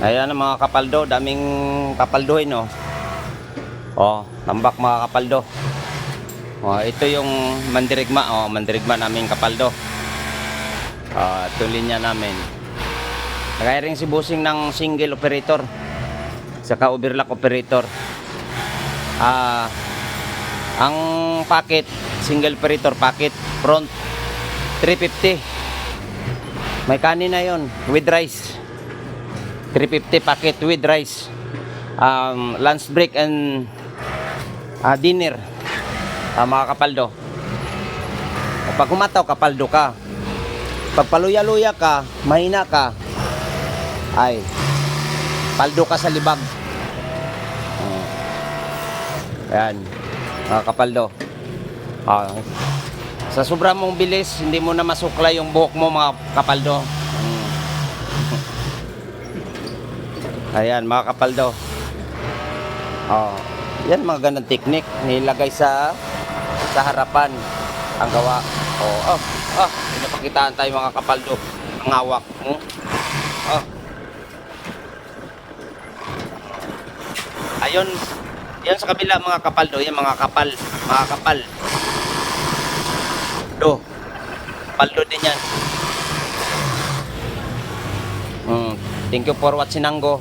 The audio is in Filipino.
Ayan ang mga kapaldo, daming kapaldohin, oh. Oh, tambak mga kapaldo. Oh, ito yung mandirigma, oh, mandirigma naming kapaldo. Ito linya namin. Kaya rin si busing ng single operator, saka overlock operator. Ang packet, single operator packet, front 350. May kanin na yon with rice. 350 packet with rice, lunch break and dinner, mga kapaldo. Pag kumataw, kapaldo ka. Pag paluya-luya ka, mahina ka, ay paldo ka sa libag. Ayan, mga kapaldo. Sa sobra mong bilis, hindi mo na masuklay yung buhok mo, mga kapaldo. Ayan mga kapaldo. Yan mga ganang teknik nilagay sa harapan ang gawa. Pinapakitaan tayo mga kapaldo ang hawak. Ayun, yan sa kabila mga kapaldo, yan mga kapal, mga kapal. Paldo din yan. Thank you for watching, Anggo.